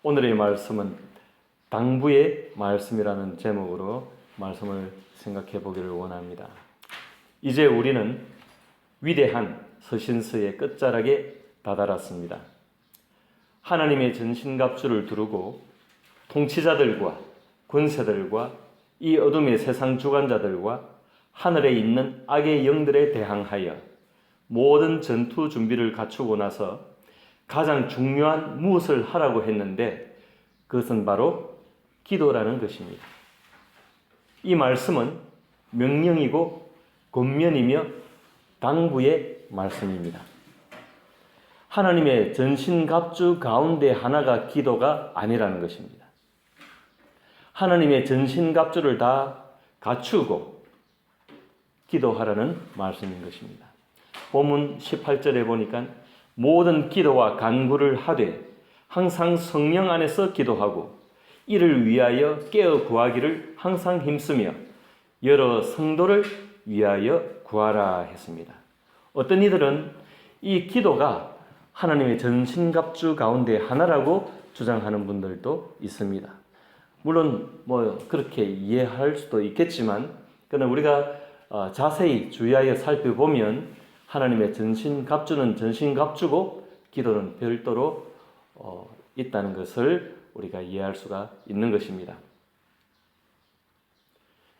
오늘의 말씀은 당부의 말씀이라는 제목으로 말씀을 생각해 보기를 원합니다. 이제 우리는 위대한 서신서의 끝자락에 다다랐습니다. 하나님의 전신갑주를 두르고 통치자들과 권세들과 이 어둠의 세상 주관자들과 하늘에 있는 악의 영들에 대항하여 모든 전투 준비를 갖추고 나서 가장 중요한 무엇을 하라고 했는데 그것은 바로 기도라는 것입니다. 이 말씀은 명령이고 권면이며 당부의 말씀입니다. 하나님의 전신갑주 가운데 하나가 기도가 아니라는 것입니다. 하나님의 전신갑주를 다 갖추고 기도하라는 말씀인 것입니다. 본문 18절에 보니까 모든 기도와 간구를 하되 항상 성령 안에서 기도하고 이를 위하여 깨어 구하기를 항상 힘쓰며 여러 성도를 위하여 구하라 했습니다. 어떤 이들은 이 기도가 하나님의 전신갑주 가운데 하나라고 주장하는 분들도 있습니다. 물론 그렇게 이해할 수도 있겠지만 그러나 우리가 자세히 주의하여 살펴보면 하나님의 전신갑주는 전신갑주고 기도는 별도로 있다는 것을 우리가 이해할 수가 있는 것입니다.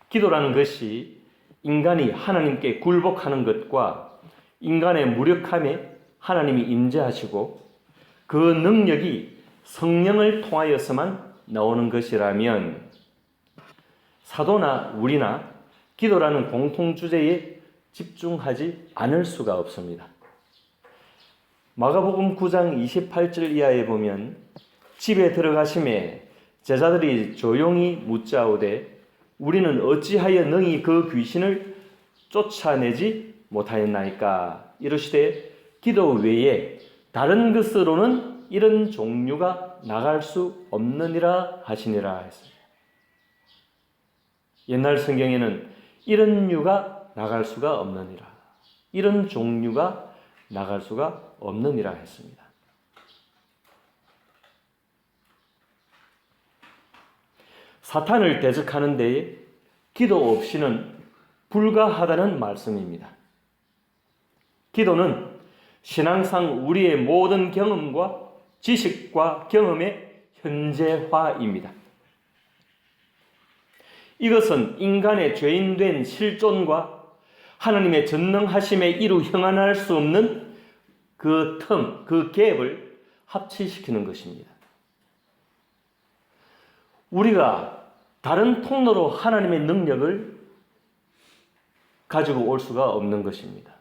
기도라는 것이 인간이 하나님께 굴복하는 것과 인간의 무력함에 하나님이 임재하시고 그 능력이 성령을 통하여서만 나오는 것이라면 사도나 우리나 기도라는 공통주제에 집중하지 않을 수가 없습니다. 마가복음 9장 28절 이하에 보면 집에 들어가심에 제자들이 조용히 묻자오되 우리는 어찌하여 능히 그 귀신을 쫓아내지 못하였나이까 이르시되 기도 외에 다른 것으로는 이런 종류가 나갈 수 없느니라 하시니라 했습니다. 옛날 성경에는 이런 류가 나갈 수가 없느니라, 이런 종류가 나갈 수가 없느니라 했습니다. 사탄을 대적하는 데에 기도 없이는 불가하다는 말씀입니다. 기도는 신앙상 우리의 모든 경험과 지식과 경험의 현재화입니다. 이것은 인간의 죄인된 실존과 하나님의 전능하심에 이루 형언할 수 없는 그 틈, 그 갭을 합치시키는 것입니다. 우리가 다른 통로로 하나님의 능력을 가지고 올 수가 없는 것입니다.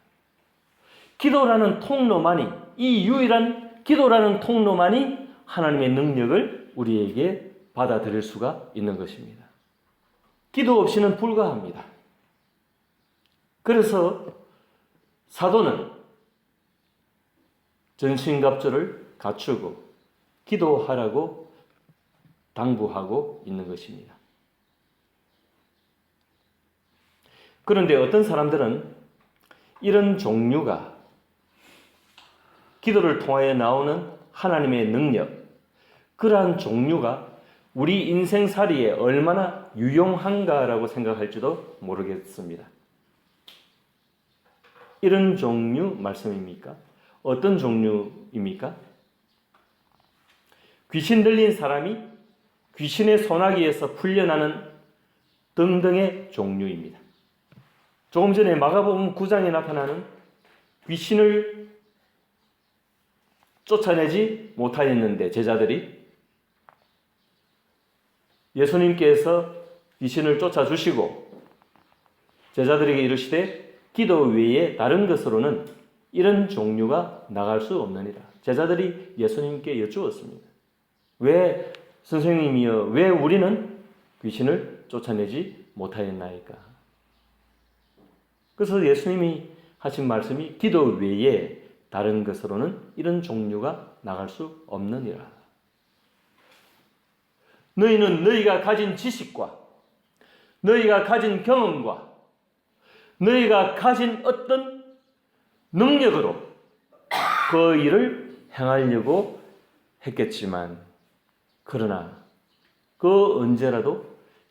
기도라는 통로만이, 이 유일한 기도라는 통로만이 하나님의 능력을 우리에게 받아들일 수가 있는 것입니다. 기도 없이는 불가합니다. 그래서 사도는 전신갑주를 갖추고 기도하라고 당부하고 있는 것입니다. 그런데 어떤 사람들은 이런 종류가 기도를 통하여 나오는 하나님의 능력, 그러한 종류가 우리 인생살이에 얼마나 유용한가라고 생각할지도 모르겠습니다. 이런 종류 말씀입니까? 어떤 종류입니까? 귀신 들린 사람이 귀신의 소나기에서 풀려나는 등등의 종류입니다. 조금 전에 마가복음 9장에 나타나는 귀신을 쫓아내지 못하였는데 제자들이 예수님께서 귀신을 쫓아주시고 제자들에게 이르시되 기도 외에 다른 것으로는 이런 종류가 나갈 수 없느니라. 제자들이 예수님께 여쭈었습니다. 왜 선생님이여 왜 우리는 귀신을 쫓아내지 못하였나이까? 그래서 예수님이 하신 말씀이 기도 외에 다른 것으로는 이런 종류가 나갈 수 없느니라. 너희는 너희가 가진 지식과 너희가 가진 경험과 너희가 가진 어떤 능력으로 그 일을 행하려고 했겠지만 그러나 그 언제라도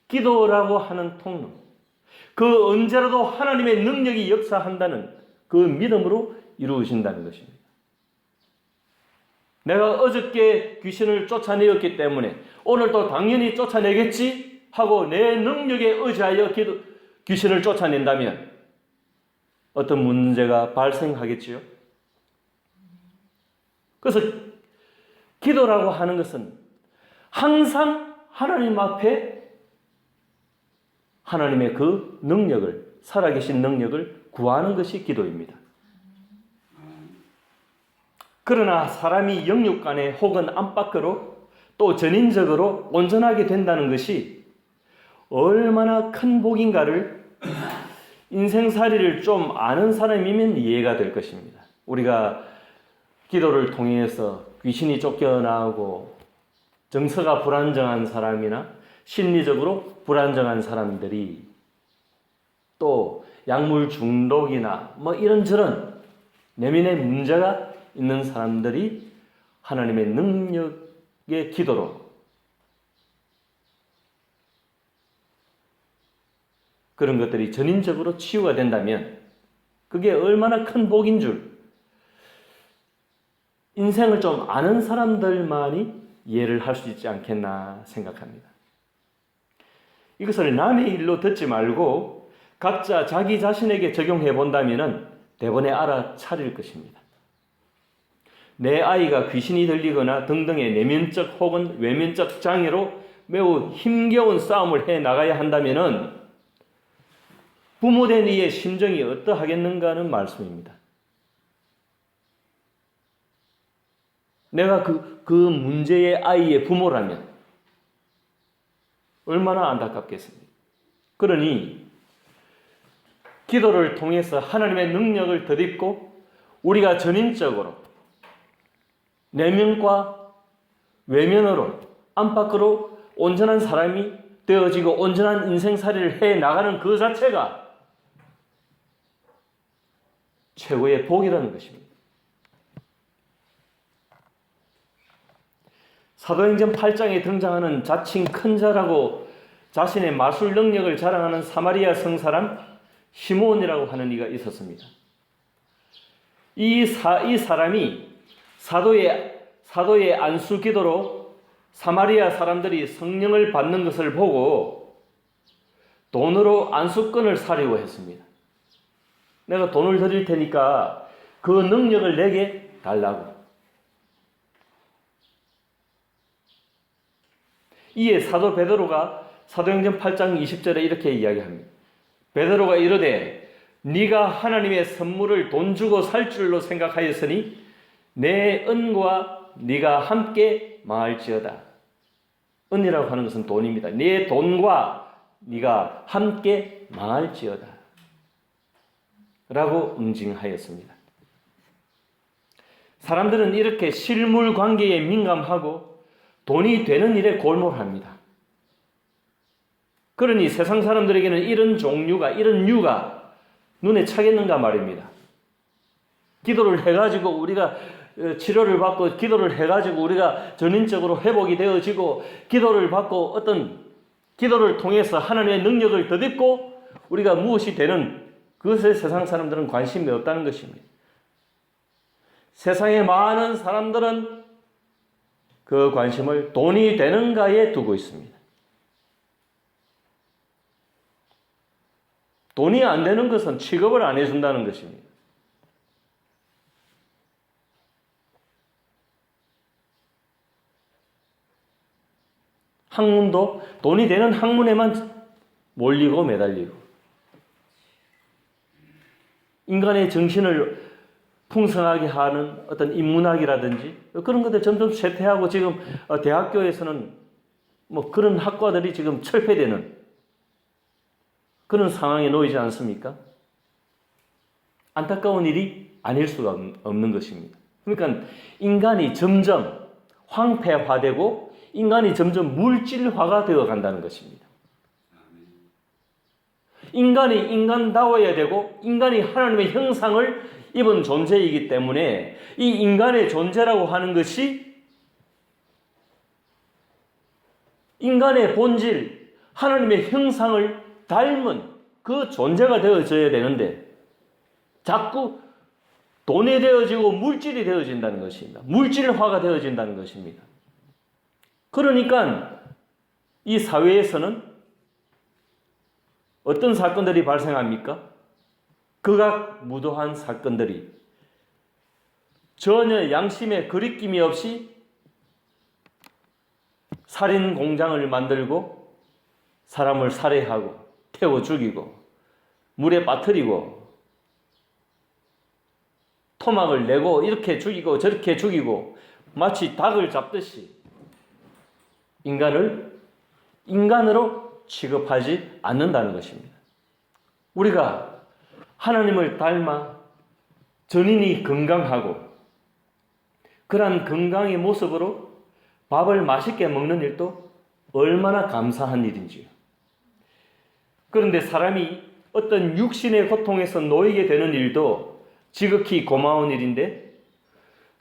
기도라고 하는 통로, 그 언제라도 하나님의 능력이 역사한다는 그 믿음으로 이루어진다는 것입니다. 내가 어저께 귀신을 쫓아내었기 때문에 오늘도 당연히 쫓아내겠지 하고 내 능력에 의지하여 귀신을 쫓아낸다면 어떤 문제가 발생하겠지요? 그래서 기도라고 하는 것은 항상 하나님 앞에 하나님의 그 능력을, 살아계신 능력을 구하는 것이 기도입니다. 그러나 사람이 영육간에 혹은 안팎으로 또 전인적으로 온전하게 된다는 것이 얼마나 큰 복인가를 인생살이를 좀 아는 사람이면 이해가 될 것입니다. 우리가 기도를 통해서 귀신이 쫓겨나고 정서가 불안정한 사람이나 심리적으로 불안정한 사람들이 또 약물 중독이나 이런저런 내면의 문제가 있는 사람들이 하나님의 능력의 기도로 그런 것들이 전인적으로 치유가 된다면 그게 얼마나 큰 복인 줄 인생을 좀 아는 사람들만이 이해를 할 수 있지 않겠나 생각합니다. 이것을 남의 일로 듣지 말고 각자 자기 자신에게 적용해 본다면 대번에 알아차릴 것입니다. 내 아이가 귀신이 들리거나 등등의 내면적 혹은 외면적 장애로 매우 힘겨운 싸움을 해 나가야 한다면 부모된 이의 심정이 어떠하겠는가 하는 말씀입니다. 내가 그 문제의 아이의 부모라면 얼마나 안타깝겠습니까? 그러니 기도를 통해서 하나님의 능력을 덧입고 우리가 전인적으로 내면과 외면으로 안팎으로 온전한 사람이 되어지고 온전한 인생살이를 해 나가는 그 자체가 최고의 복이라는 것입니다. 사도행전 8장에 등장하는 자칭 큰 자라고 자신의 마술 능력을 자랑하는 사마리아 성사람 시몬이라고 하는 이가 있었습니다. 이 사람이 사도의 안수 기도로 사마리아 사람들이 성령을 받는 것을 보고 돈으로 안수권을 사려고 했습니다. 내가 돈을 드릴 테니까 그 능력을 내게 달라고. 이에 사도 베드로가 사도행전 8장 20절에 이렇게 이야기합니다. 베드로가 이르되 네가 하나님의 선물을 돈 주고 살 줄로 생각하였으니 내 은과 네가 함께 망할지어다. 은이라고 하는 것은 돈입니다. 네 돈과 네가 함께 망할지어다 라고 응징하였습니다. 사람들은 이렇게 실물 관계에 민감하고 돈이 되는 일에 골몰합니다. 그러니 세상 사람들에게는 이런 종류가, 이런 류가 눈에 차겠는가 말입니다. 기도를 해가지고 우리가 치료를 받고 기도를 해가지고 우리가 전인적으로 회복이 되어지고 기도를 받고 어떤 기도를 통해서 하나님의 능력을 덧입고 우리가 무엇이 되는 그것에 세상 사람들은 관심이 없다는 것입니다. 세상의 많은 사람들은 그 관심을 돈이 되는가에 두고 있습니다. 돈이 안 되는 것은 취급을 안 해준다는 것입니다. 학문도 돈이 되는 학문에만 몰리고 매달리고 인간의 정신을 풍성하게 하는 어떤 인문학이라든지 그런 것들 점점 쇠퇴하고 지금 대학교에서는 그런 학과들이 지금 철폐되는 그런 상황에 놓이지 않습니까? 안타까운 일이 아닐 수가 없는 것입니다. 그러니까 인간이 점점 황폐화되고 인간이 점점 물질화가 되어 간다는 것입니다. 인간이 인간다워야 되고 인간이 하나님의 형상을 입은 존재이기 때문에 이 인간의 존재라고 하는 것이 인간의 본질, 하나님의 형상을 닮은 그 존재가 되어져야 되는데 자꾸 돈이 되어지고 물질이 되어진다는 것입니다. 물질화가 되어진다는 것입니다. 그러니까 이 사회에서는 어떤 사건들이 발생합니까? 극악무도한 사건들이 전혀 양심에 거리낌이 없이 살인 공장을 만들고 사람을 살해하고 태워 죽이고 물에 빠뜨리고 토막을 내고 이렇게 죽이고 저렇게 죽이고 마치 닭을 잡듯이 인간을 인간으로 취급하지 않는다는 것입니다. 우리가 하나님을 닮아 전인이 건강하고 그러한 건강의 모습으로 밥을 맛있게 먹는 일도 얼마나 감사한 일인지요. 그런데 사람이 어떤 육신의 고통에서 놓이게 되는 일도 지극히 고마운 일인데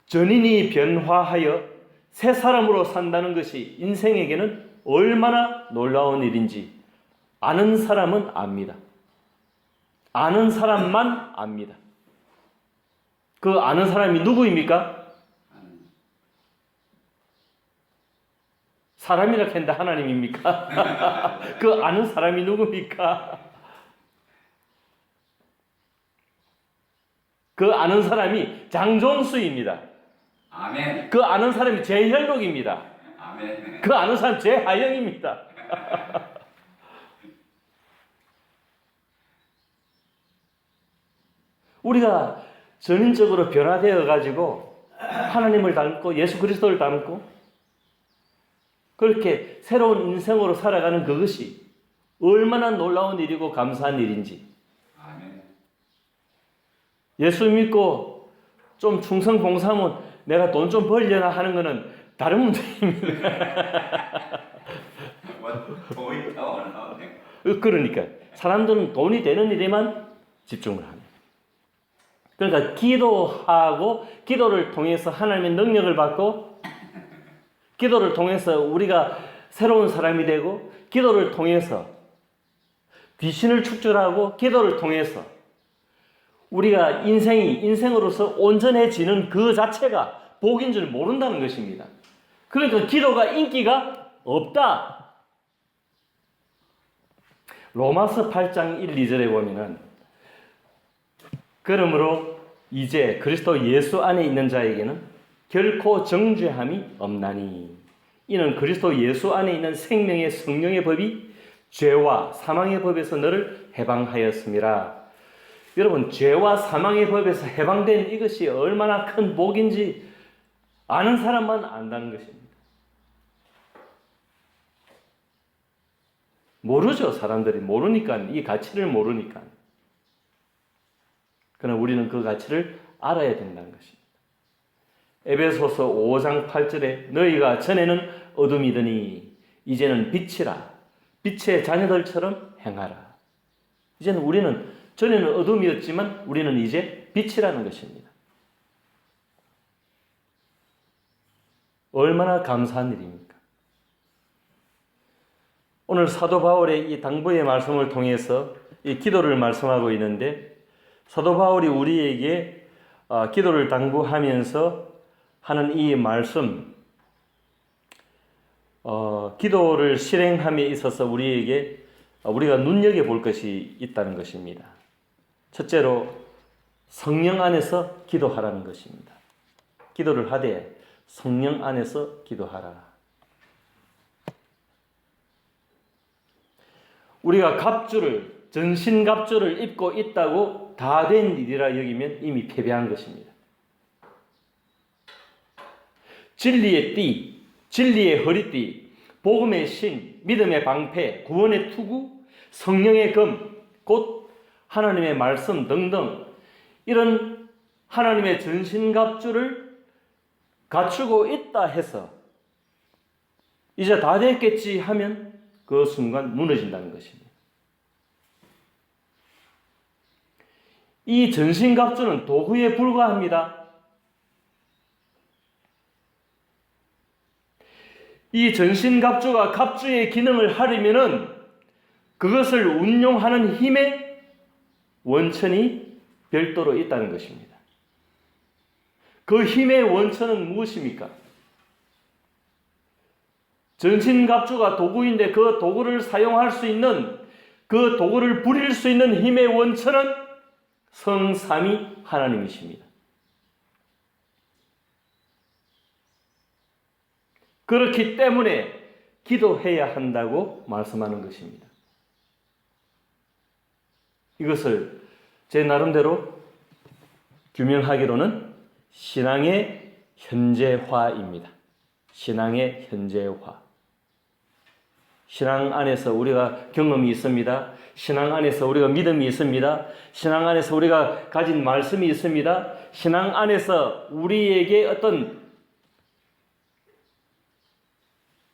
전인이 변화하여 새 사람으로 산다는 것이 인생에게는 얼마나 놀라운 일인지 아는 사람은 압니다. 아는 사람만 압니다. 그 아는 사람이 누구입니까? 사람이라 했는데 하나님입니까? 그 아는 사람이 누굽니까? 그 아는 사람이 장종수입니다. 아멘. 그 아는 사람이 제혈록입니다. 아멘. 그 아는 사람 제하영입니다. 우리가 전인적으로 변화되어 가지고 하나님을 닮고 예수 그리스도를 닮고 그렇게 새로운 인생으로 살아가는 그것이 얼마나 놀라운 일이고 감사한 일인지. 아멘. 예수 믿고 좀 충성 봉사하면 내가 돈 좀 벌려나 하는 것은 다른 문제입니다. 돈이 나오네. 그러니까 사람들은 돈이 되는 일에만 집중을 합니다. 그러니까 기도하고 기도를 통해서 하나님의 능력을 받고 기도를 통해서 우리가 새로운 사람이 되고 기도를 통해서 귀신을 축출하고 기도를 통해서 우리가 인생으로서 온전해지는 그 자체가 복인 줄 모른다는 것입니다. 그러니까 기도가 인기가 없다. 로마서 8장 1, 2절에 보면은 그러므로 이제 그리스도 예수 안에 있는 자에게는 결코 정죄함이 없나니 이는 그리스도 예수 안에 있는 생명의 성령의 법이 죄와 사망의 법에서 너를 해방하였음이라. 여러분, 죄와 사망의 법에서 해방된 이것이 얼마나 큰 복인지 아는 사람만 안다는 것입니다. 모르죠. 사람들이 모르니까, 이 가치를 모르니까. 그러나 우리는 그 가치를 알아야 된다는 것입니다. 에베소서 5장 8절에 너희가 전에는 어둠이더니 이제는 빛이라 빛의 자녀들처럼 행하라. 이제는 우리는 전에는 어둠이었지만 우리는 이제 빛이라는 것입니다. 얼마나 감사한 일입니까? 오늘 사도 바울의 이 당부의 말씀을 통해서 이 기도를 말씀하고 있는데 사도 바울이 우리에게 기도를 당부하면서 하는 이 말씀, 기도를 실행함에 있어서 우리가 눈여겨볼 것이 있다는 것입니다. 첫째로 성령 안에서 기도하라는 것입니다. 기도를 하되 성령 안에서 기도하라. 우리가 전신갑주를 입고 있다고 다 된 일이라 여기면 이미 패배한 것입니다. 진리의 띠, 진리의 허리띠, 복음의 신, 믿음의 방패, 구원의 투구, 성령의 검, 곧 하나님의 말씀 등등 이런 하나님의 전신갑주를 갖추고 있다 해서 이제 다 됐겠지 하면 그 순간 무너진다는 것입니다. 이 전신갑주는 도구에 불과합니다. 이 전신갑주가 갑주의 기능을 하려면은 그것을 운용하는 힘의 원천이 별도로 있다는 것입니다. 그 힘의 원천은 무엇입니까? 전신갑주가 도구인데 그 도구를 사용할 수 있는, 그 도구를 부릴 수 있는 힘의 원천은 성삼위 하나님이십니다. 그렇기 때문에 기도해야 한다고 말씀하는 것입니다. 이것을 제 나름대로 규명하기로는 신앙의 현재화입니다. 신앙의 현재화. 신앙 안에서 우리가 경험이 있습니다. 신앙 안에서 우리가 믿음이 있습니다. 신앙 안에서 우리가 가진 말씀이 있습니다. 신앙 안에서 우리에게 어떤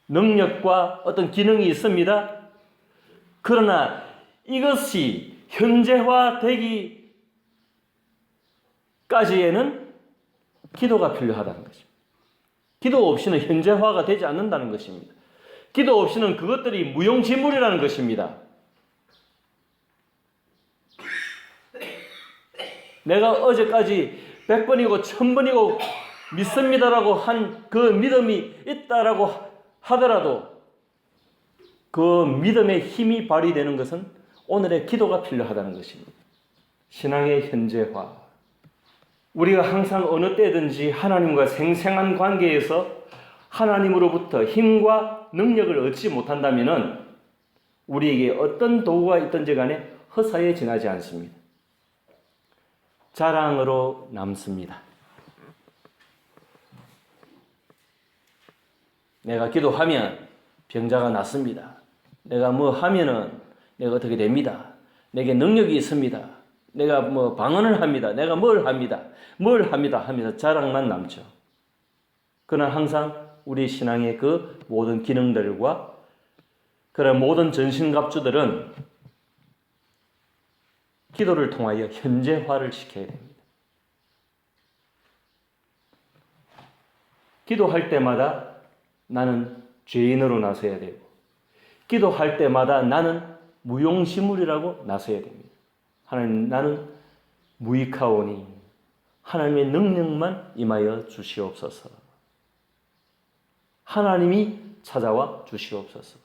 능력과 어떤 기능이 있습니다. 그러나 이것이 현재화되기까지에는 기도가 필요하다는 것입니다. 기도 없이는 현재화가 되지 않는다는 것입니다. 기도 없이는 그것들이 무용지물이라는 것입니다. 내가 어제까지 100번이고 1000번이고 믿습니다라고 한 그 믿음이 있다라고 하더라도 그 믿음의 힘이 발휘되는 것은 오늘의 기도가 필요하다는 것입니다. 신앙의 현재화. 우리가 항상 어느 때든지 하나님과 생생한 관계에서 하나님으로부터 힘과 능력을 얻지 못한다면 우리에게 어떤 도구가 있든지 간에 허사에 지나지 않습니다. 자랑으로 남습니다. 내가 기도하면 병자가 낫습니다. 내가 뭐 하면은 내가 어떻게 됩니다. 내게 능력이 있습니다. 내가 뭐 방언을 합니다. 내가 뭘 합니다. 하면서 자랑만 남죠. 그러나 항상 우리 신앙의 그 모든 기능들과 그런 모든 전신갑주들은 기도를 통하여 현재화를 시켜야 됩니다. 기도할 때마다 나는 죄인으로 나서야 되고, 기도할 때마다 나는 무용지물이라고 나서야 됩니다. 하나님, 나는 무익하오니 하나님의 능력만 임하여 주시옵소서. 하나님이 찾아와 주시옵소서.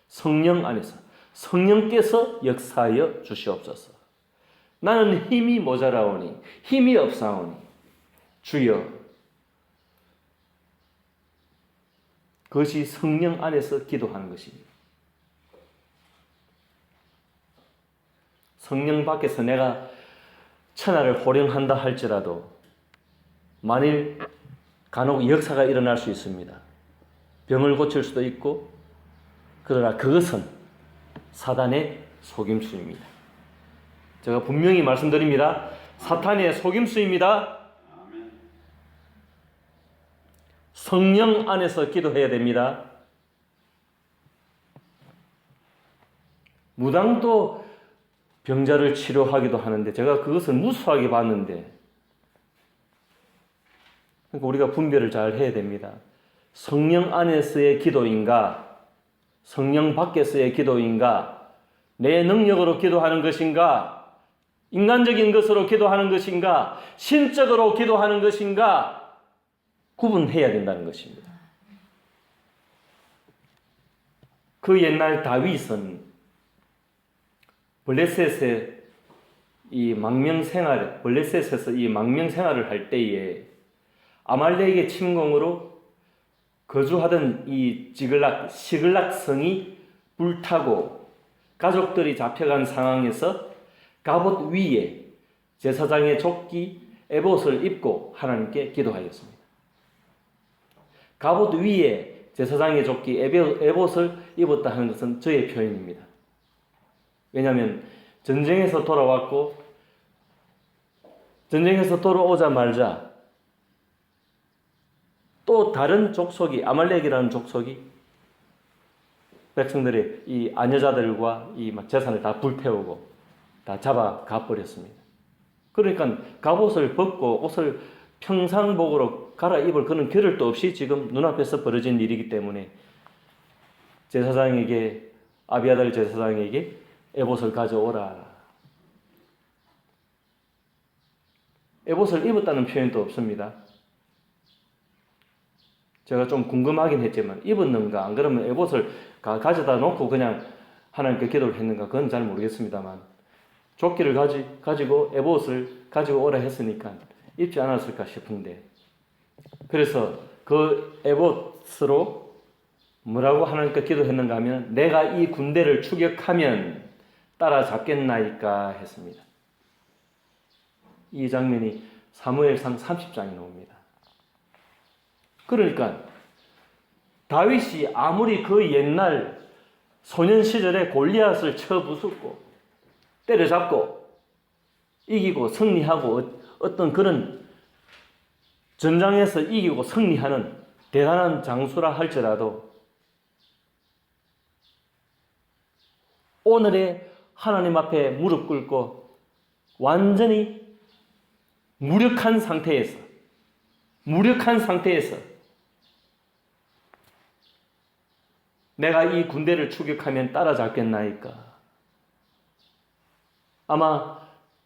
성령 안에서 성령께서 역사하여 주시옵소서. 나는 힘이 모자라오니 힘이 없사오니 주여. 그것이 성령 안에서 기도하는 것입니다. 성령 밖에서 내가 천하를 호령한다 할지라도 만일 간혹 역사가 일어날 수 있습니다. 병을 고칠 수도 있고, 그러나 그것은 사단의 속임수입니다. 제가 분명히 말씀드립니다. 사탄의 속임수입니다. 성령 안에서 기도해야 됩니다. 무당도 병자를 치료하기도 하는데 제가 그것을 무수하게 봤는데, 그러니까 우리가 분별을 잘 해야 됩니다. 성령 안에서의 기도인가, 성령 밖에서의 기도인가, 내 능력으로 기도하는 것인가, 인간적인 것으로 기도하는 것인가, 신적으로 기도하는 것인가, 구분해야 된다는 것입니다. 그 옛날 다윗은 블레셋의 이 망명 생활, 블레셋에서 이 망명 생활을 할 때에 아말렉의 침공으로 거주하던 이 시글락 성이 불타고 가족들이 잡혀간 상황에서 갑옷 위에 제사장의 조끼 에봇을 입고 하나님께 기도하였습니다. 갑옷 위에 제사장의 조끼 에봇을 입었다 하는 것은 저의 표현입니다. 왜냐하면 전쟁에서 돌아왔고 전쟁에서 돌아오자마자 또 다른 족속이, 아말렉이라는 족속이 백성들의 이 아녀자들과 이 재산을 다 불태우고 다 잡아가 버렸습니다. 그러니까 갑옷을 벗고 옷을 평상복으로 갈아입을 그런 겨를도 없이 지금 눈앞에서 벌어진 일이기 때문에 제사장에게 아비아달 제사장에게 에봇을 가져오라. 에봇을 입었다는 표현도 없습니다. 제가 좀 궁금하긴 했지만 입었는가 안 그러면 에봇을 가져다 놓고 그냥 하나님께 기도를 했는가 그건 잘 모르겠습니다만 조끼를 가지고 에봇을 가지고 오라 했으니까 입지 않았을까 싶은데 그래서 그 에봇으로 뭐라고 하나님께 기도했는가 하면 내가 이 군대를 추격하면 따라잡겠나이까 했습니다. 이 장면이 사무엘상 30장에 나옵니다. 그러니까 다윗이 아무리 그 옛날 소년 시절에 골리앗을 쳐 부수고 때려잡고 이기고 승리하고 어떤 그런 전장에서 이기고 승리하는 대단한 장수라 할지라도 오늘의 하나님 앞에 무릎 꿇고 완전히 무력한 상태에서 내가 이 군대를 추격하면 따라잡겠나이까. 아마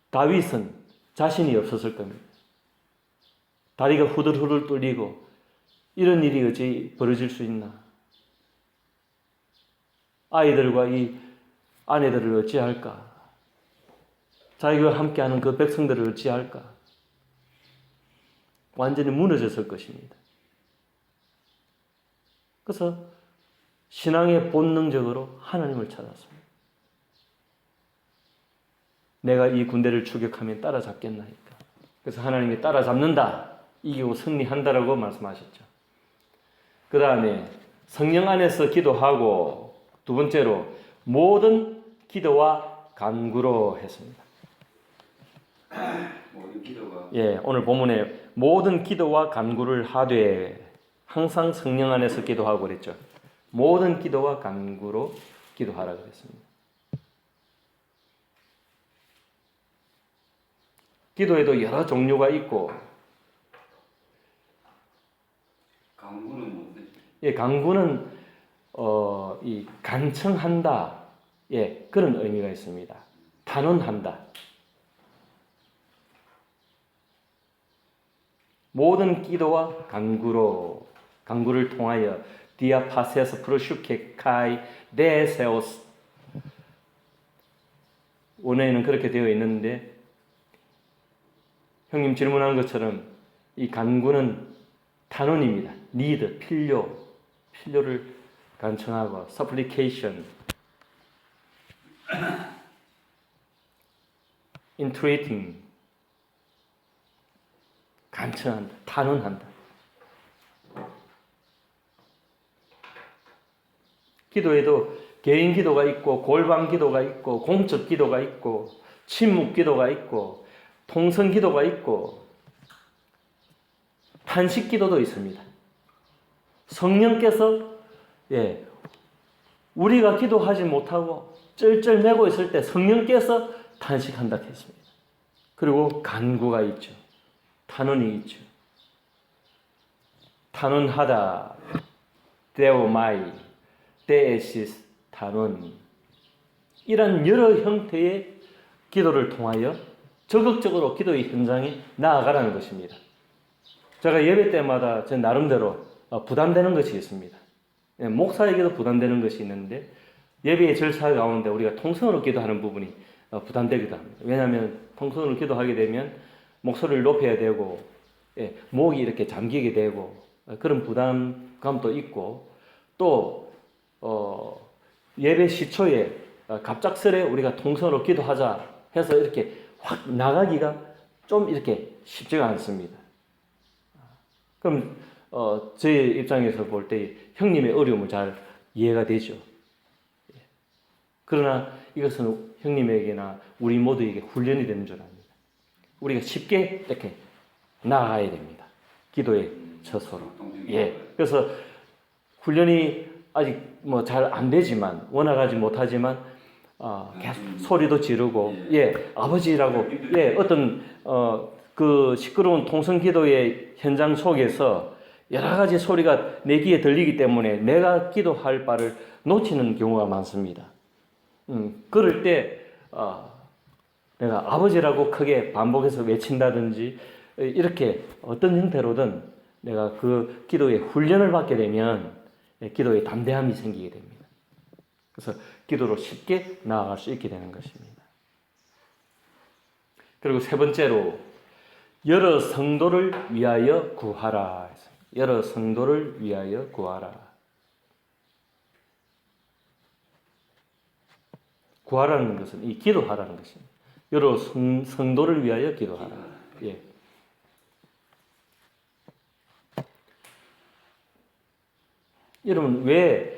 다윗은 자신이 없었을 겁니다. 다리가 후들후들 뚫리고 이런 일이 어찌 벌어질 수 있나. 아이들과 이 아내들을 어찌할까. 자기가 함께하는 그 백성들을 어찌할까. 완전히 무너졌을 것입니다. 그래서 신앙의 본능적으로 하나님을 찾았습니다. 내가 이 군대를 추격하면 따라잡겠나이까. 그래서 하나님이 따라잡는다. 이기고 승리한다라고 말씀하셨죠. 그 다음에 성령 안에서 기도하고 두 번째로 모든 기도와 간구로 했습니다. 모든 기도가 예, 오늘 본문에 모든 기도와 간구를 하되 항상 성령 안에서 기도하고 그랬죠. 모든 기도와 간구로 기도하라 그랬습니다. 기도에도 여러 종류가 있고 강구는 뭔데? 예, 간구는 이 간청한다. 예, 그런 의미가 있습니다. 단언한다. 모든 기도와 간구를 통하여 디아파세스 프로슈케 카이 데세오스 원어에는 그렇게 되어 있는데 형님 질문한 것처럼 이 간구는 단언입니다. need, 필요를 간청하고 supplication, entreating, 간청한다, 단언한다. 기도에도 개인 기도가 있고 골방 기도가 있고 공적 기도가 있고 침묵 기도가 있고 통성 기도가 있고 탄식 기도도 있습니다. 성령께서 우리가 기도하지 못하고 쩔쩔매고 있을 때 성령께서 탄식한다 했습니다. 그리고 간구가 있죠. 탄원이 있죠. 탄원하다, 데오마이, 데에시스, 탄원. 이런 여러 형태의 기도를 통하여 적극적으로 기도의 현장에 나아가라는 것입니다. 제가 예배 때마다 제 나름대로 부담되는 것이 있습니다. 목사에게도 부담되는 것이 있는데 예배의 절차 가운데 우리가 통성으로 기도하는 부분이 부담되기도 합니다. 왜냐하면 통성으로 기도하게 되면 목소리를 높여야 되고 목이 이렇게 잠기게 되고 그런 부담감도 있고 또 예배 시초에 갑작스레 우리가 통성으로 기도하자 해서 이렇게 확 나가기가 좀 이렇게 쉽지가 않습니다. 그럼 저희 입장에서 볼 때 형님의 어려움은 잘 이해가 되죠. 그러나 이것은 형님에게나 우리 모두에게 훈련이 되는 줄 압니다. 우리가 쉽게 이렇게 나아가야 됩니다. 기도의 처소로. 그래서 훈련이 아직 뭐 잘 안 되지만 원활하지 못하지만 계속 소리도 지르고 아버지라고 어떤 그 시끄러운 통성 기도의 현장 속에서 여러 가지 소리가 내 귀에 들리기 때문에 내가 기도할 바를 놓치는 경우가 많습니다. 그럴 때 내가 아버지라고 크게 반복해서 외친다든지 이렇게 어떤 형태로든 내가 그 기도의 훈련을 받게 되면 기도에 담대함이 생기게 됩니다. 그래서 기도로 쉽게 나아갈 수 있게 되는 것입니다. 그리고 세 번째로 여러 성도를 위하여 구하라. 여러 성도를 위하여 구하라. 구하라는 것은 이 기도하라는 것입니다. 여러 성도를 위하여 기도하라. 예. 여러분, 왜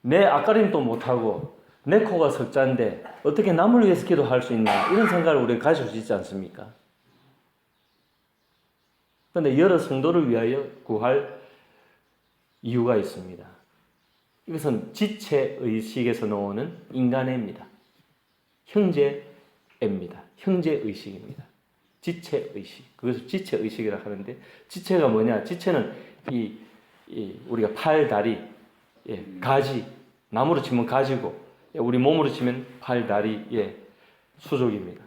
내 앞가림도 못하고 내 코가 석자인데 어떻게 남을 위해서 기도할 수 있나, 이런 생각을 우리가 가질 수 있지 않습니까? 그런데 여러 성도를 위하여 구할 이유가 있습니다. 이것은 지체의식에서 나오는 인간애입니다. 형제애입니다. 형제의식입니다. 지체의식. 그것을 지체의식이라고 하는데, 지체가 뭐냐? 지체는 우리가 팔, 다리, 가지, 나무로 치면 가지고, 우리 몸으로 치면 팔, 다리의 수족입니다.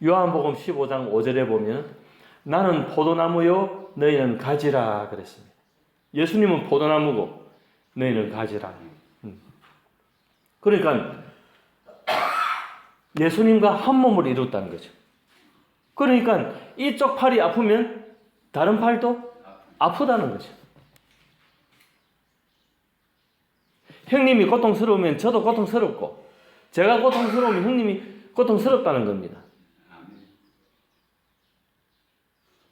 요한복음 15장 5절에 보면 나는 포도나무요 너희는 가지라 그랬습니다. 예수님은 포도나무고 너희는 가지라. 그러니까 예수님과 한 몸을 이뤘다는 거죠. 그러니까 이쪽 팔이 아프면 다른 팔도 아프다는 거죠. 형님이 고통스러우면 저도 고통스럽고, 제가 고통스러우면 형님이 고통스럽다는 겁니다.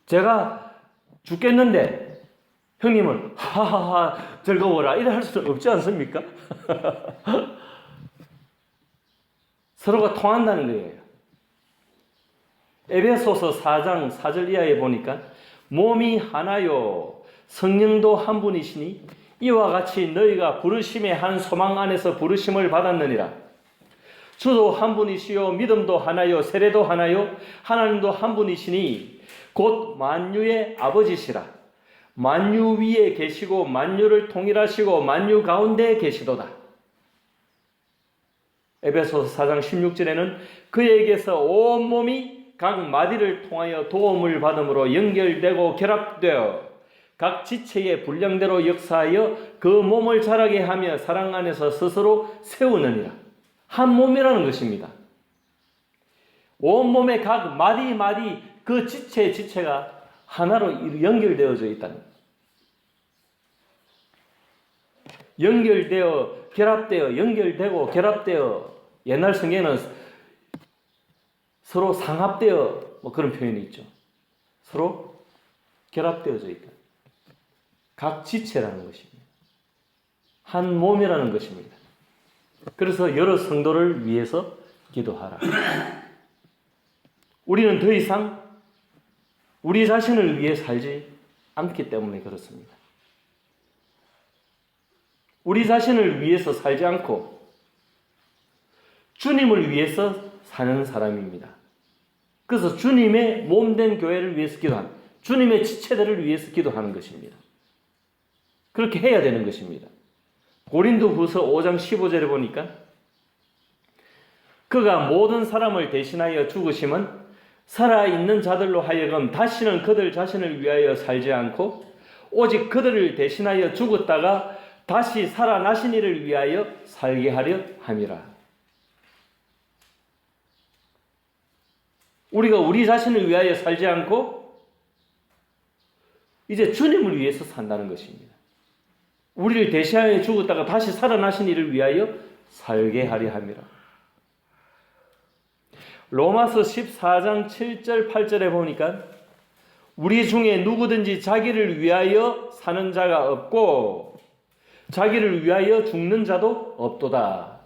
제가 죽겠는데 형님은 하하하 즐거워라 이래 할 수는 없지 않습니까? 서로가 통한다는 거예요. 에베소서 4장 4절 이하에 보니까 몸이 하나요 성령도 한 분이시니 이와 같이 너희가 부르심의 한 소망 안에서 부르심을 받았느니라. 주도 한 분이시요 믿음도 하나요 세례도 하나요 하나님도 한 분이시니 곧 만유의 아버지시라. 만유 위에 계시고 만유를 통일하시고 만유 가운데 계시도다. 에베소서 4장 16절에는 그에게서 온 몸이 각 마디를 통하여 도움을 받음으로 연결되고 결합되어 각 지체의 분량대로 역사하여 그 몸을 자라게 하며 사랑 안에서 스스로 세우느니라. 한 몸이라는 것입니다. 온 몸의 각 마디 그 지체가 하나로 연결되어져 있다는 거예요. 연결되어 결합되어 연결되고 결합되어, 옛날 성경에는 서로 상합되어 그런 표현이 있죠. 서로 결합되어져 있다. 각 지체라는 것입니다. 한 몸이라는 것입니다. 그래서 여러 성도를 위해서 기도하라. 우리는 더 이상 우리 자신을 위해 살지 않기 때문에 그렇습니다. 우리 자신을 위해서 살지 않고 주님을 위해서 사는 사람입니다. 그래서 주님의 몸된 교회를 위해서 기도하는, 주님의 지체들을 위해서 기도하는 것입니다. 그렇게 해야 되는 것입니다. 고린도후서 5장 15절에 보니까 그가 모든 사람을 대신하여 죽으심은 살아있는 자들로 하여금 다시는 그들 자신을 위하여 살지 않고 오직 그들을 대신하여 죽었다가 다시 살아나신 이를 위하여 살게 하려 함이라. 우리가 우리 자신을 위하여 살지 않고 이제 주님을 위해서 산다는 것입니다. 우리를 대신하여 죽었다가 다시 살아나신 이를 위하여 살게 하려 함이라. 로마서 14장 7절 8절에 보니까 우리 중에 누구든지 자기를 위하여 사는 자가 없고 자기를 위하여 죽는 자도 없도다.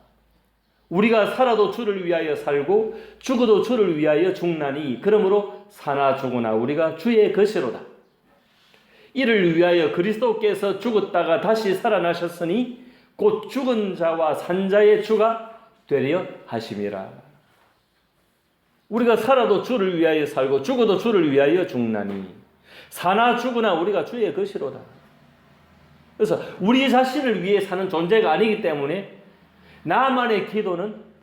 우리가 살아도 주를 위하여 살고 죽어도 주를 위하여 죽나니 그러므로 사나 죽으나 우리가 주의 것이로다. 이를 위하여 그리스도께서 죽었다가 다시 살아나셨으니 곧 죽은 자와 산 자의 주가 되려 하심이라. 우리가 살아도 주를 위하여 살고 죽어도 주를 위하여 죽나니 사나 죽으나 우리가 주의 것이로다. 그래서 우리 자신을 위해 사는 존재가 아니기 때문에 나만의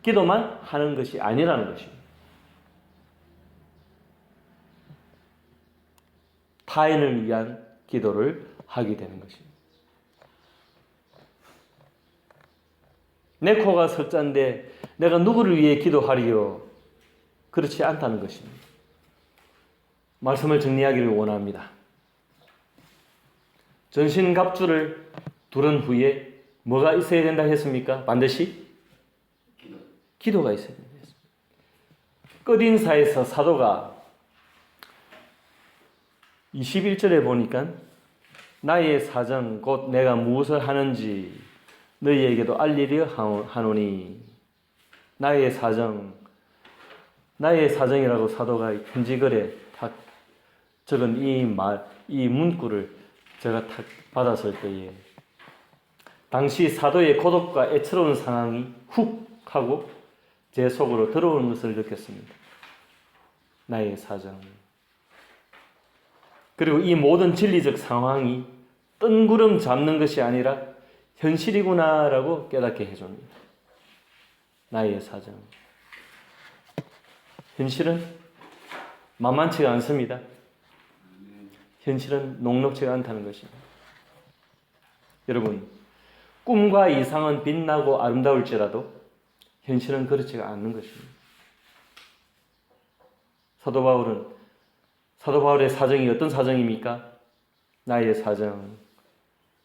기도만 하는 것이 아니라는 것입니다. 타인을 위한 기도를 하게 되는 것입니다. 내 코가 석자인데 내가 누구를 위해 기도하리요? 그렇지 않다는 것입니다. 말씀을 정리하기를 원합니다. 전신갑주를 두른 후에 뭐가 있어야 된다 했습니까? 반드시 기도가 있어야 된다 했습니다. 끝인사에서 사도가 21절에 보니까 나의 사정 곧 내가 무엇을 하는지 너희에게도 알리려 하노니 나의 사정이라고 사도가 편지글에 탁 적은 이 문구를 제가 탁 받았을 때에 당시 사도의 고독과 애처로운 상황이 훅 하고 제 속으로 들어오는 것을 느꼈습니다. 나의 사정. 그리고 이 모든 진리적 상황이 뜬구름 잡는 것이 아니라 현실이구나라고 깨닫게 해줍니다. 나의 사정. 현실은 만만치가 않습니다. 현실은 녹록지가 않다는 것입니다. 여러분, 꿈과 이상은 빛나고 아름다울지라도 현실은 그렇지가 않는 것입니다. 사도 바울의 사정이 어떤 사정입니까? 나의 사정.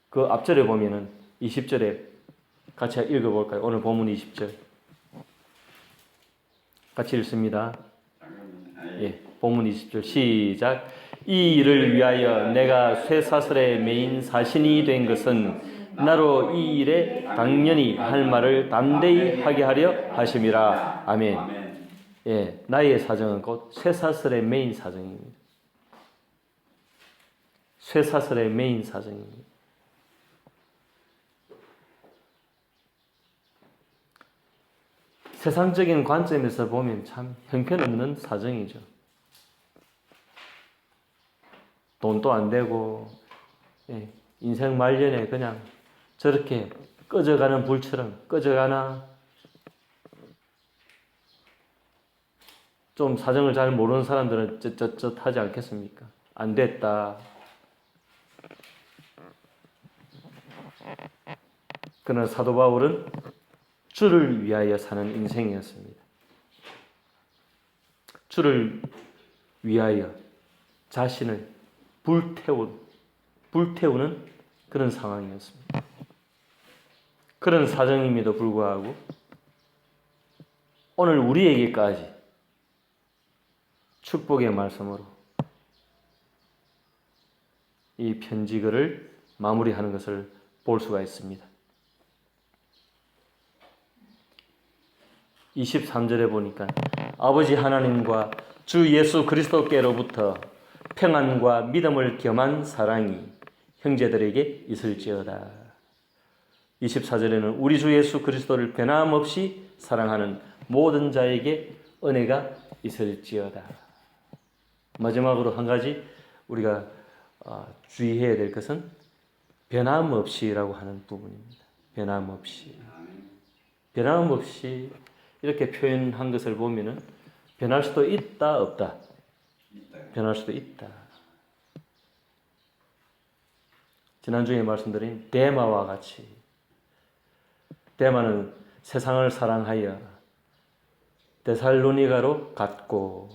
그 앞절에 보면은 20절에 같이 읽어볼까요? 오늘 본문 20절. 같이 읽습니다. 예, 본문 20절 시작. 이 일을 위하여 내가 쇠사슬에 매인 사신이 된 것은 나로 이 일에 당연히 할 말을 담대히 하게 하려 하심이라. 아멘. 예, 나의 사정은 곧 쇠사슬의 메인 사정입니다. 쇠사슬의 메인 사정입니다. 세상적인 관점에서 보면 참 형편없는 사정이죠. 돈도 안 되고 인생 말년에 그냥 저렇게 꺼져가는 불처럼 꺼져가나. 좀 사정을 잘 모르는 사람들은 쯧쯧쯧 하지 않겠습니까? 안 됐다. 그러나 사도 바울은 주를 위하여 사는 인생이었습니다. 주를 위하여 자신을 불태우는 그런 상황이었습니다. 그런 사정임에도 불구하고 오늘 우리에게까지 축복의 말씀으로 이 편지글을 마무리하는 것을 볼 수가 있습니다. 23절에 보니까 아버지 하나님과 주 예수 그리스도께로부터 평안과 믿음을 겸한 사랑이 형제들에게 있을지어다. 24절에는 우리 주 예수 그리스도를 변함없이 사랑하는 모든 자에게 은혜가 있을지어다. 마지막으로 한 가지 우리가 주의해야 될 것은 변함없이라고 하는 부분입니다. 변함없이. 변함없이 이렇게 표현한 것을 보면은 변할 수도 있다, 없다. 변할 수도 있다. 지난주에 말씀드린 데마와 같이 데마는 세상을 사랑하여 데살로니가로 갔고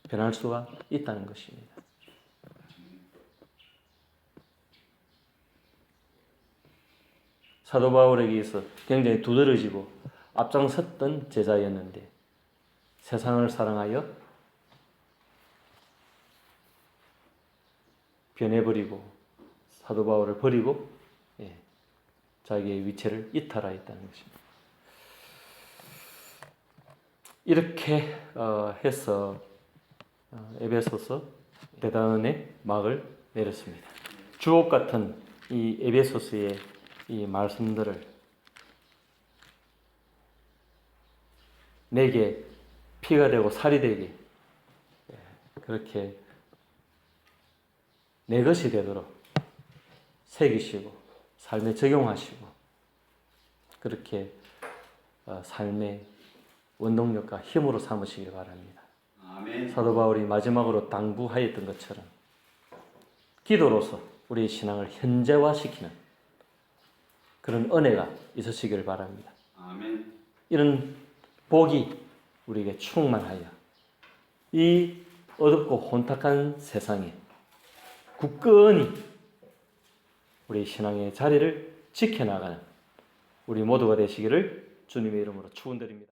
변할 수가 있다는 것입니다. 사도 바울에게 있어 굉장히 두드러지고 앞장섰던 제자였는데 세상을 사랑하여 변해버리고 사도 바울을 버리고 자기의 위치를 이탈하였다는 것입니다. 이렇게 해서 에베소서 대단의 막을 내렸습니다. 주옥 같은 이 에베소서의 이 말씀들을 내게 피가 되고 살이 되게 그렇게 내 것이 되도록 새기시고 삶에 적용하시고 그렇게 삶의 원동력과 힘으로 삼으시길 바랍니다. 아멘. 사도 바울이 마지막으로 당부하였던 것처럼 기도로서 우리의 신앙을 현재화시키는 그런 은혜가 있으시길 바랍니다. 아멘. 이런 복이 우리에게 충만하여 이 어둡고 혼탁한 세상에 굳건히 우리 신앙의 자리를 지켜나가는 우리 모두가 되시기를 주님의 이름으로 축원드립니다.